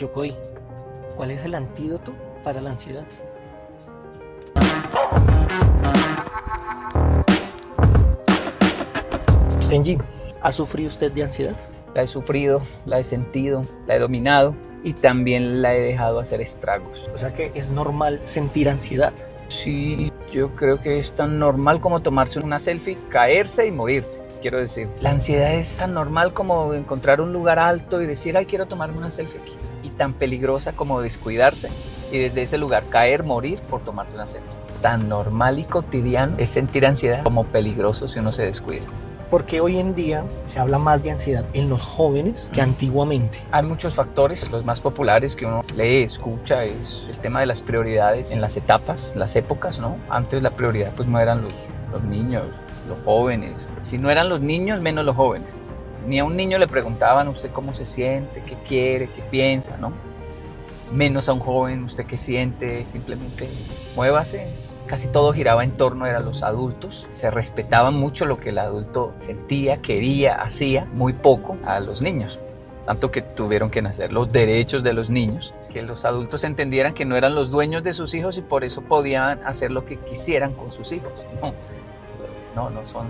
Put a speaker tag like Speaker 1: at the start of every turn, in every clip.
Speaker 1: Yokoi, ¿cuál es el antídoto para la ansiedad? Kenji, ¿ha sufrido usted de ansiedad?
Speaker 2: La he sufrido, la he sentido, la he dominado y también la he dejado hacer estragos.
Speaker 1: O sea que es normal sentir ansiedad.
Speaker 2: Sí, yo creo que es tan normal como tomarse una selfie, caerse y morirse. Quiero decir, la ansiedad es tan normal como encontrar un lugar alto y decir, ay, quiero tomarme una selfie aquí. Y tan peligrosa como descuidarse y desde ese lugar caer, morir por tomarse una selfie. Tan normal y cotidiano es sentir ansiedad como peligroso si uno se descuida.
Speaker 1: Porque hoy en día se habla más de ansiedad en los jóvenes que antiguamente.
Speaker 2: Hay muchos factores, los más populares que uno lee, escucha, es el tema de las prioridades en las etapas, las épocas, ¿no? Antes la prioridad pues no eran los niños, los jóvenes. Si no eran los niños, menos los jóvenes. Ni a un niño le preguntaban usted cómo se siente, qué quiere, qué piensa, ¿no? Menos a un joven, usted qué siente, simplemente muévase. Casi todo giraba en torno a los adultos. Se respetaba mucho lo que el adulto sentía, quería, hacía, muy poco a los niños. Tanto que tuvieron que nacer los derechos de los niños, que los adultos entendieran que no eran los dueños de sus hijos y por eso podían hacer lo que quisieran con sus hijos. No son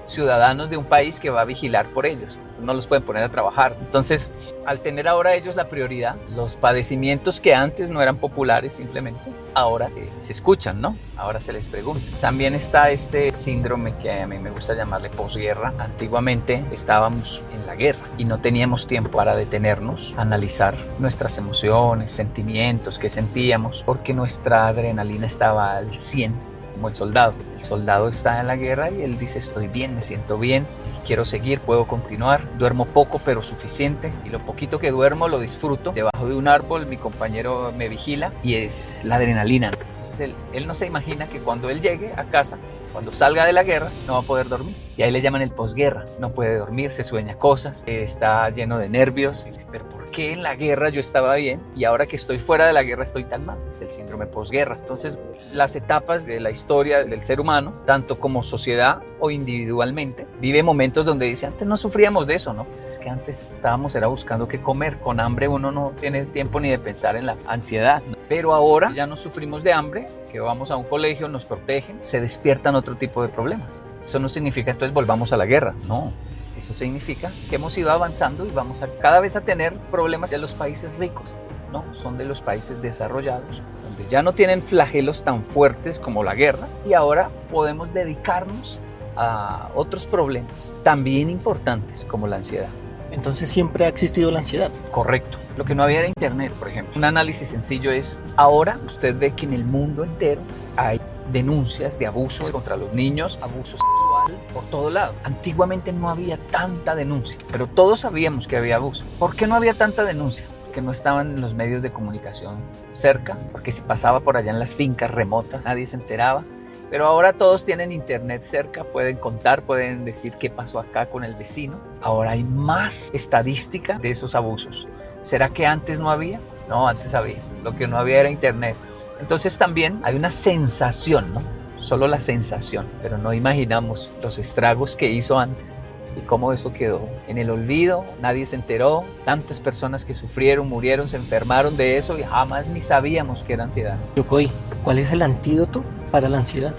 Speaker 2: ciudadanos de un país que va a vigilar por ellos. No los pueden poner a trabajar. Entonces, al tener ahora ellos la prioridad, los padecimientos que antes no eran populares simplemente, ahora se escuchan, ¿no? Ahora se les pregunta. También está este síndrome que a mí me gusta llamarle posguerra. Antiguamente estábamos en la guerra y no teníamos tiempo para detenernos, analizar nuestras emociones, sentimientos que sentíamos, porque nuestra adrenalina estaba al 100. Como el soldado. El soldado está en la guerra y él dice, estoy bien, me siento bien, quiero seguir, puedo continuar, duermo poco pero suficiente y lo poquito que duermo lo disfruto. Debajo de un árbol mi compañero me vigila y es la adrenalina. Entonces él no se imagina que cuando él llegue a casa, cuando salga de la guerra, no va a poder dormir. Y ahí le llaman el posguerra. No puede dormir, se sueña cosas, está lleno de nervios. Dice, pero ¿por qué en la guerra yo estaba bien y ahora que estoy fuera de la guerra estoy tan mal? Es el síndrome posguerra. Entonces, las etapas de la historia del ser humano, tanto como sociedad o individualmente, vive momentos donde dice, antes no sufríamos de eso, ¿no? Pues es que antes estábamos buscando qué comer. Con hambre uno no tiene tiempo ni de pensar en la ansiedad, ¿no? Pero ahora ya no sufrimos de hambre, que vamos a un colegio, nos protegen, se despiertan otro tipo de problemas. Eso no significa entonces volvamos a la guerra, no. Eso significa que hemos ido avanzando y vamos cada vez a tener problemas de los países ricos, ¿no? Son de los países desarrollados, donde ya no tienen flagelos tan fuertes como la guerra y ahora podemos dedicarnos a otros problemas también importantes como la ansiedad.
Speaker 1: Entonces siempre ha existido la ansiedad.
Speaker 2: Correcto. Lo que no había era internet, por ejemplo. Un análisis sencillo es, ahora usted ve que en el mundo entero hay denuncias de abusos contra los niños, abuso sexual por todo lado. Antiguamente no había tanta denuncia, pero todos sabíamos que había abuso. ¿Por qué no había tanta denuncia? Porque no estaban los medios de comunicación cerca, porque se pasaba por allá en las fincas remotas, nadie se enteraba. Pero ahora todos tienen internet cerca, pueden contar, pueden decir qué pasó acá con el vecino. Ahora hay más estadística de esos abusos. ¿Será que antes no había? No, antes había. Lo que no había era internet. Entonces también hay una sensación, ¿no? Solo la sensación, pero no imaginamos los estragos que hizo antes y cómo eso quedó en el olvido, nadie se enteró, tantas personas que sufrieron, murieron, se enfermaron de eso y jamás ni sabíamos que era ansiedad.
Speaker 1: Yokoi, ¿cuál es el antídoto para la ansiedad?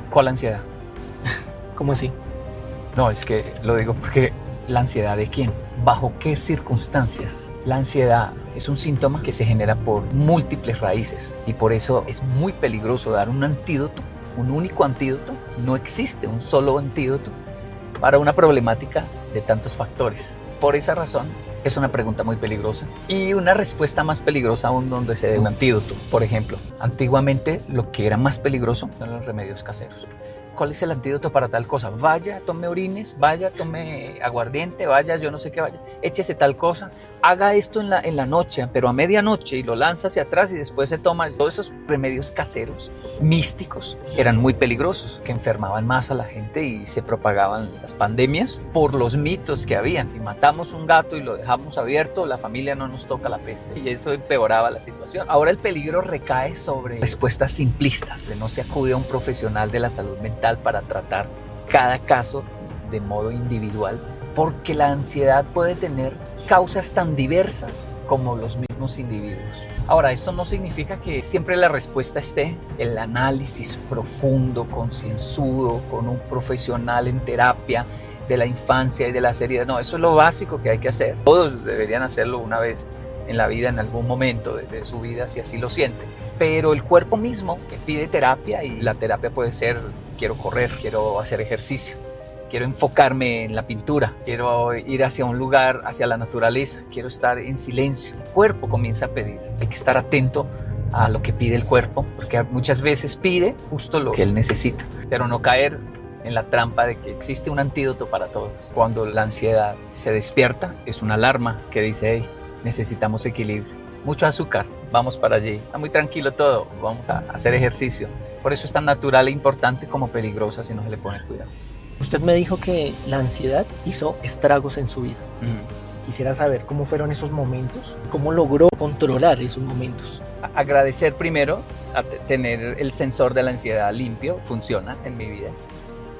Speaker 2: ¿Cuál ansiedad?
Speaker 1: ¿Cómo así?
Speaker 2: No, es que lo digo porque ¿la ansiedad de quién? ¿Bajo qué circunstancias? La ansiedad es un síntoma que se genera por múltiples raíces y por eso es muy peligroso dar un antídoto, un único antídoto. No existe un solo antídoto para una problemática de tantos factores. Por esa razón, es una pregunta muy peligrosa y una respuesta más peligrosa aún donde se dé un antídoto. Por ejemplo, antiguamente lo que era más peligroso eran los remedios caseros. ¿Cuál es el antídoto para tal cosa? Vaya, tome orines, vaya, tome aguardiente, vaya, yo no sé qué vaya, échese tal cosa, haga esto en la noche, pero a medianoche y lo lanza hacia atrás y después se toma. Todos esos remedios caseros, místicos, eran muy peligrosos, que enfermaban más a la gente y se propagaban las pandemias por los mitos que había. Si matamos un gato y lo dejamos abierto, la familia no nos toca la peste y eso empeoraba la situación. Ahora el peligro recae sobre respuestas simplistas, de no se acude a un profesional de la salud mental para tratar cada caso de modo individual, porque la ansiedad puede tener causas tan diversas como los mismos individuos. Ahora, esto no significa que siempre la respuesta esté en el análisis profundo, concienzudo, con un profesional en terapia de la infancia y de las heridas. No, eso es lo básico que hay que hacer. Todos deberían hacerlo una vez en la vida, en algún momento de su vida, si así lo sienten. Pero el cuerpo mismo pide terapia, y la terapia puede ser: quiero correr, quiero hacer ejercicio, quiero enfocarme en la pintura, quiero ir hacia un lugar, hacia la naturaleza, quiero estar en silencio. El cuerpo comienza a pedir. Hay que estar atento a lo que pide el cuerpo, porque muchas veces pide justo lo que él necesita, pero no caer en la trampa de que existe un antídoto para todos. Cuando la ansiedad se despierta, es una alarma que dice: hey, necesitamos equilibrio, mucho azúcar, vamos para allí, está muy tranquilo todo, vamos a hacer ejercicio. Por eso es tan natural e importante como peligrosa si no se le pone cuidado.
Speaker 1: Usted me dijo que la ansiedad hizo estragos en su vida. Quisiera saber cómo fueron esos momentos, cómo logró controlar esos momentos.
Speaker 2: Agradecer primero a tener el sensor de la ansiedad limpio, funciona en mi vida.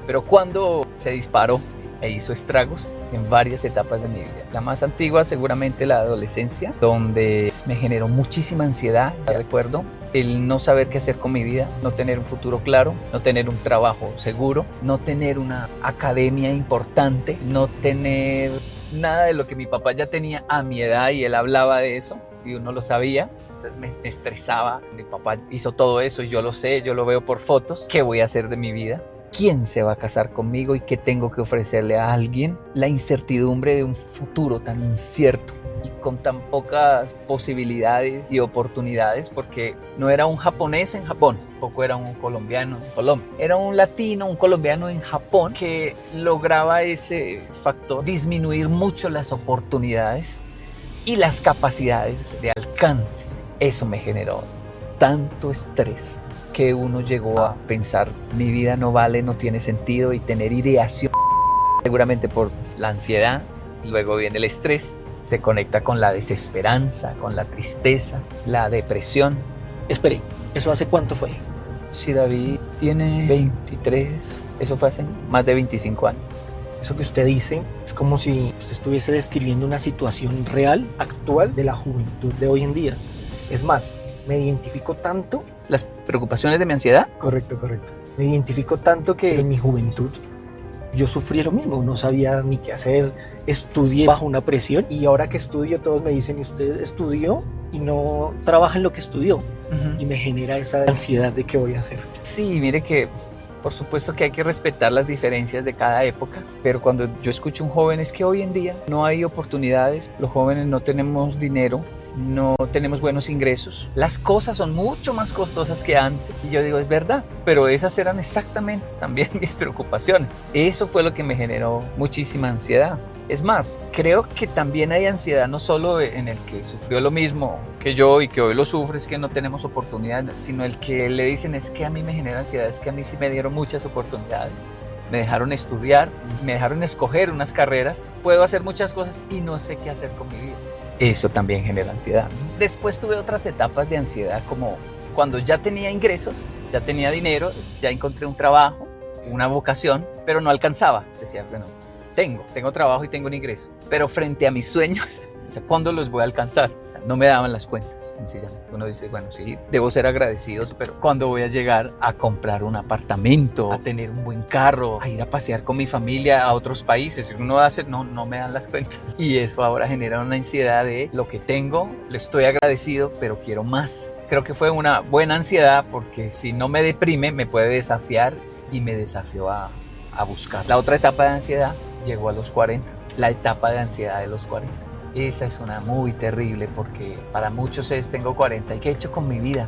Speaker 2: Pero cuando se disparó e hizo estragos en varias etapas de mi vida. La más antigua, seguramente la adolescencia, donde me generó muchísima ansiedad. Recuerdo el no saber qué hacer con mi vida, no tener un futuro claro, no tener un trabajo seguro, no tener una academia importante, no tener nada de lo que mi papá ya tenía a mi edad, y él hablaba de eso y uno lo sabía. Entonces me estresaba. Mi papá hizo todo eso y yo lo sé, yo lo veo por fotos. ¿Qué voy a hacer de mi vida? ¿Quién se va a casar conmigo y qué tengo que ofrecerle a alguien? La incertidumbre de un futuro tan incierto y con tan pocas posibilidades y oportunidades, porque no era un japonés en Japón, tampoco era un colombiano en Colombia. Era un latino, un colombiano en Japón, que lograba ese factor disminuir mucho las oportunidades y las capacidades de alcance. Eso me generó tanto estrés que uno llegó a pensar: mi vida no vale, no tiene sentido, y tener ideación, seguramente por la ansiedad. Luego viene el estrés, se conecta con la desesperanza, con la tristeza, la depresión.
Speaker 1: Espere, ¿eso hace cuánto fue?
Speaker 2: Si David tiene 23, eso fue hace más de 25 años.
Speaker 1: Eso que usted dice es como si usted estuviese describiendo una situación real, actual, de la juventud de hoy en día. Es más, me identifico tanto.
Speaker 2: ¿Las preocupaciones de mi ansiedad?
Speaker 1: Correcto. Me identifico tanto que en mi juventud yo sufrí lo mismo, no sabía ni qué hacer, estudié bajo una presión, y ahora que estudio todos me dicen: usted estudió y no trabaja en lo que estudió. Y me genera esa ansiedad de qué voy a hacer.
Speaker 2: Sí, mire que por supuesto que hay que respetar las diferencias de cada época, pero cuando yo escucho a un joven es que hoy en día no hay oportunidades, los jóvenes no tenemos dinero, no tenemos buenos ingresos, las cosas son mucho más costosas que antes. Y yo digo: es verdad, pero esas eran exactamente también mis preocupaciones. Eso fue lo que me generó muchísima ansiedad. Es más, creo que también hay ansiedad no solo en el que sufrió lo mismo que yo y que hoy lo sufre, es que no tenemos oportunidades, sino el que le dicen: es que a mí me genera ansiedad, es que a mí sí me dieron muchas oportunidades, me dejaron estudiar, me dejaron escoger unas carreras, puedo hacer muchas cosas y no sé qué hacer con mi vida. Eso también genera ansiedad. Después tuve otras etapas de ansiedad, como cuando ya tenía ingresos, ya tenía dinero, ya encontré un trabajo, una vocación, pero no alcanzaba. Decía: bueno, tengo trabajo y tengo un ingreso, pero frente a mis sueños, o sea, ¿cuándo los voy a alcanzar? O sea, no me daban las cuentas, sencillamente. Uno dice: bueno, sí, debo ser agradecido, pero ¿cuándo voy a llegar a comprar un apartamento, a tener un buen carro, a ir a pasear con mi familia a otros países? Uno hace, no me dan las cuentas. Y eso ahora genera una ansiedad de lo que tengo, le estoy agradecido, pero quiero más. Creo que fue una buena ansiedad, porque si no me deprime, me puede desafiar, y me desafió a buscar. La otra etapa de ansiedad llegó a los 40, la etapa de ansiedad de los 40. Esa es una muy terrible, porque para muchos es: tengo 40, ¿y qué he hecho con mi vida?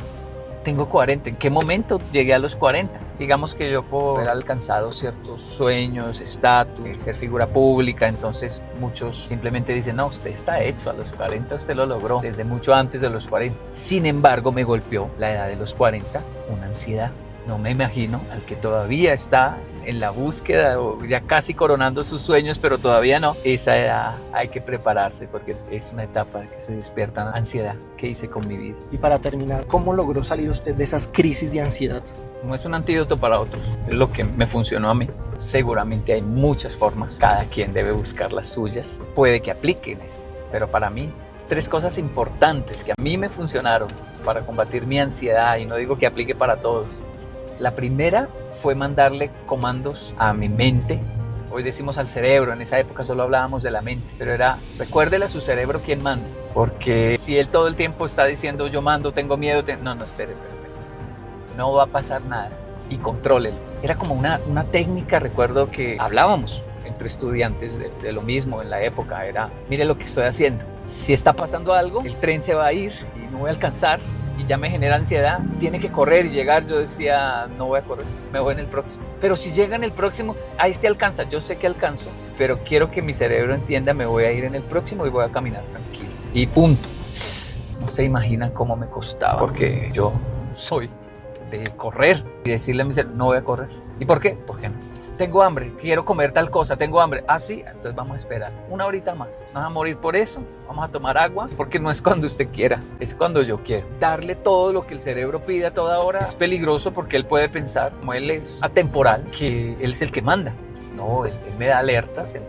Speaker 2: Tengo 40, ¿en qué momento llegué a los 40? Digamos que yo puedo haber alcanzado ciertos sueños, estatus, ser figura pública, entonces muchos simplemente dicen: no, usted está hecho, a los 40 usted lo logró, desde mucho antes de los 40. Sin embargo, me golpeó la edad de los 40, una ansiedad. No me imagino al que todavía está en la búsqueda o ya casi coronando sus sueños, pero todavía no. Esa edad hay que prepararse, porque es una etapa que se despierta ansiedad. ¿Qué hice con mi vida?
Speaker 1: Y para terminar, ¿cómo logró salir usted de esas crisis de ansiedad?
Speaker 2: No es un antídoto para otros, es lo que me funcionó a mí. Seguramente hay muchas formas, cada quien debe buscar las suyas. Puede que apliquen estas, pero para mí 3 cosas importantes que a mí me funcionaron para combatir mi ansiedad, y no digo que aplique para todos. La primera fue mandarle comandos a mi mente. Hoy decimos al cerebro, en esa época solo hablábamos de la mente, pero era, recuérdele a su cerebro quién manda, porque si él todo el tiempo está diciendo yo mando, tengo miedo, no, espere, no va a pasar nada, y contrólelo. Era como una técnica, recuerdo que hablábamos entre estudiantes de lo mismo en la época, era, mire lo que estoy haciendo, si está pasando algo, el tren se va a ir y no voy a alcanzar, y ya me genera ansiedad, tiene que correr y llegar. Yo decía, no voy a correr, me voy en el próximo. Pero si llega en el próximo, a este alcanza, yo sé que alcanzo, pero quiero que mi cerebro entienda, me voy a ir en el próximo y voy a caminar tranquilo. Y punto. No se imaginan cómo me costaba, porque yo soy de correr y decirle a mi cerebro, no voy a correr. ¿Y por qué? Porque no. Tengo hambre, quiero comer tal cosa, tengo hambre. Ah, sí, entonces vamos a esperar una horita más. No vamos a morir por eso, vamos a tomar agua, porque no es cuando usted quiera, es cuando yo quiero. Darle todo lo que el cerebro pide a toda hora es peligroso, porque él puede pensar, como él es atemporal, que él es el que manda. No, él me da alertas, él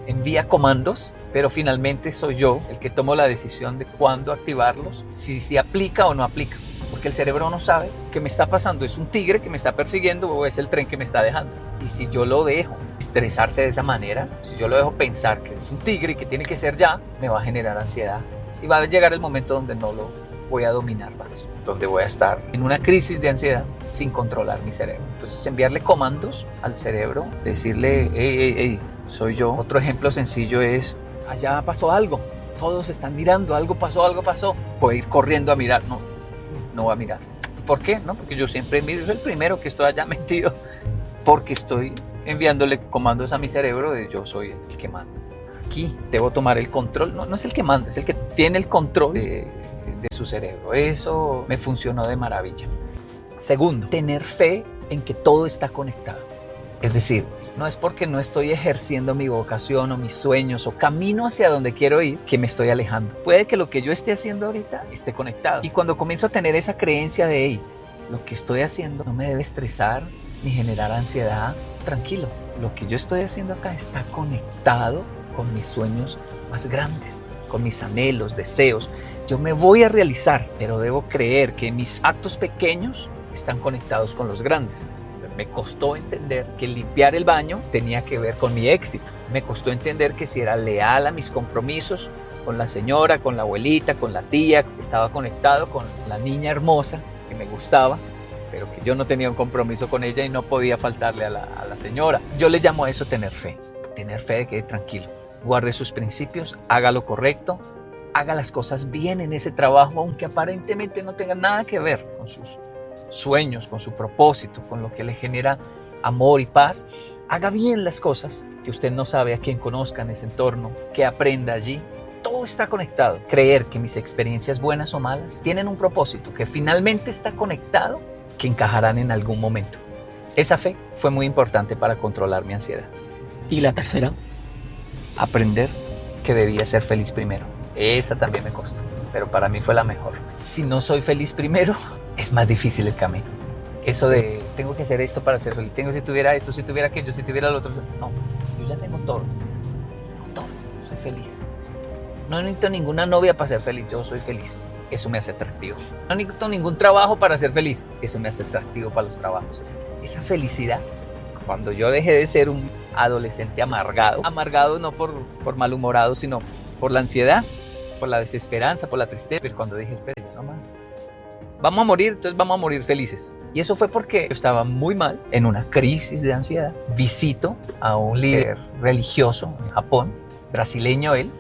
Speaker 2: envía comandos, pero finalmente soy yo el que tomo la decisión de cuándo activarlos, si aplica o no aplica. Porque el cerebro no sabe qué me está pasando, es un tigre que me está persiguiendo o es el tren que me está dejando. Y si yo lo dejo estresarse de esa manera, si yo lo dejo pensar que es un tigre y que tiene que ser ya, me va a generar ansiedad. Y va a llegar el momento donde no lo voy a dominar más, donde voy a estar en una crisis de ansiedad sin controlar mi cerebro. Entonces, enviarle comandos al cerebro, decirle, hey, soy yo. Otro ejemplo sencillo es, allá pasó algo, todos están mirando, algo pasó. Voy a ir corriendo a mirar, no va a mirar. ¿Por qué? No, porque yo siempre miro, soy el primero que estoy allá metido, porque estoy enviándole comandos a mi cerebro de yo soy el que manda. Aquí debo tomar el control, no es el que manda, es el que tiene el control de su cerebro. Eso me funcionó de maravilla. Segundo, tener fe en que todo está conectado. Es decir, no es porque no estoy ejerciendo mi vocación o mis sueños o camino hacia donde quiero ir que me estoy alejando. Puede que lo que yo esté haciendo ahorita esté conectado. Y cuando comienzo a tener esa creencia de, hey, lo que estoy haciendo no me debe estresar ni generar ansiedad, tranquilo. Lo que yo estoy haciendo acá está conectado con mis sueños más grandes, con mis anhelos, deseos. Yo me voy a realizar, pero debo creer que mis actos pequeños están conectados con los grandes. Me costó entender que limpiar el baño tenía que ver con mi éxito. Me costó entender que si era leal a mis compromisos con la señora, con la abuelita, con la tía, estaba conectado con la niña hermosa que me gustaba, pero que yo no tenía un compromiso con ella y no podía faltarle a la señora. Yo le llamo a eso tener fe de que tranquilo, guarde sus principios, haga lo correcto, haga las cosas bien en ese trabajo, aunque aparentemente no tenga nada que ver con sus sueños, con su propósito, con lo que le genera amor y paz. Haga bien las cosas, que usted no sabe a quién conozca en ese entorno, que aprenda allí. Todo está conectado. Creer que mis experiencias buenas o malas tienen un propósito, que finalmente está conectado, que encajarán en algún momento. Esa fe fue muy importante para controlar mi ansiedad.
Speaker 1: ¿Y la tercera?
Speaker 2: Aprender que debía ser feliz primero. Esa también me costó, pero para mí fue la mejor. Si no soy feliz primero, es más difícil el camino. Eso de tengo que hacer esto para ser feliz, si tuviera esto, si tuviera aquello, si tuviera lo otro. No, yo ya tengo todo, soy feliz. No necesito ninguna novia para ser feliz, yo soy feliz. Eso me hace atractivo. No necesito ningún trabajo para ser feliz, eso me hace atractivo para los trabajos. Esa felicidad, cuando yo dejé de ser un adolescente amargado no por malhumorado, sino por la ansiedad, por la desesperanza, por la tristeza, pero cuando dije, espera, ya no más. Vamos a morir, entonces vamos a morir felices. Y eso fue porque yo estaba muy mal, en una crisis de ansiedad. Visito a un líder religioso en Japón, brasileño él,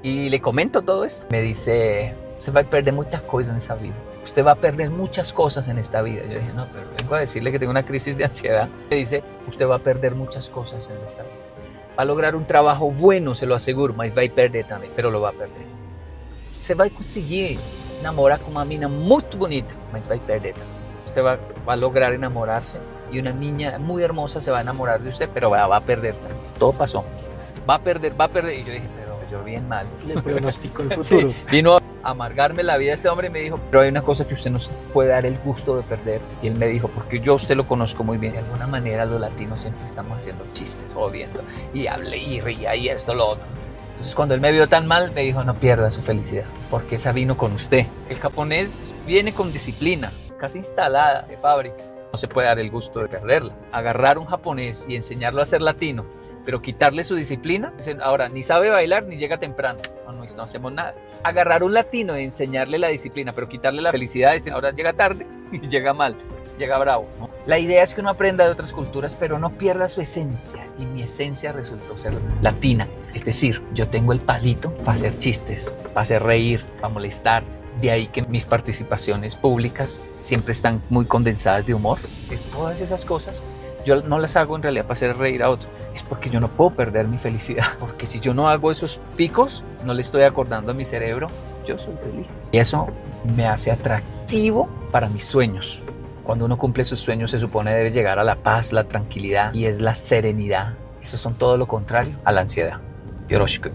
Speaker 2: y le comento todo esto. Me dice, se va a perder muchas cosas en esa vida. Usted va a perder muchas cosas en esta vida. Yo dije, no, pero vengo a decirle que tengo una crisis de ansiedad. Me dice, usted va a perder muchas cosas en esta vida. Va a lograr un trabajo bueno, se lo aseguro, mas va a perder también, pero lo va a perder. Se va a conseguir enamorar con una mina muy bonita, mas va a perder también. Usted va a lograr enamorarse y una niña muy hermosa se va a enamorar de usted, pero va a perder también. Todo pasó. Va a perder. Y yo dije, pero yo bien mal.
Speaker 1: Le pronostico el futuro.
Speaker 2: Sí, vino a amargarme la vida este hombre y me dijo, pero hay una cosa que usted no se puede dar el gusto de perder. Y él me dijo, porque yo a usted lo conozco muy bien. De alguna manera los latinos siempre estamos haciendo chistes o viendo. Y hablé y reía y esto, lo otro. Entonces cuando él me vio tan mal, me dijo, no pierda su felicidad, porque esa vino con usted. El japonés viene con disciplina, casi instalada de fábrica. No se puede dar el gusto de perderla. Agarrar un japonés y enseñarlo a ser latino, pero quitarle su disciplina, dicen, ahora ni sabe bailar ni llega temprano. No hacemos nada. Agarrar un latino y enseñarle la disciplina, pero quitarle la felicidad, dicen, ahora llega tarde y llega mal, llega bravo, ¿no? La idea es que uno aprenda de otras culturas, pero no pierda su esencia. Y mi esencia resultó ser latina. Es decir, yo tengo el palito para hacer chistes, para hacer reír, para molestar. De ahí que mis participaciones públicas siempre están muy condensadas de humor. De todas esas cosas, yo no las hago en realidad para hacer reír a otros. Es porque yo no puedo perder mi felicidad. Porque si yo no hago esos picos, no le estoy acordando a mi cerebro, yo soy feliz. Y eso me hace atractivo para mis sueños. Cuando uno cumple sus sueños se supone debe llegar a la paz, la tranquilidad y es la serenidad. Eso son todo lo contrario a la ansiedad. Yoroshiku.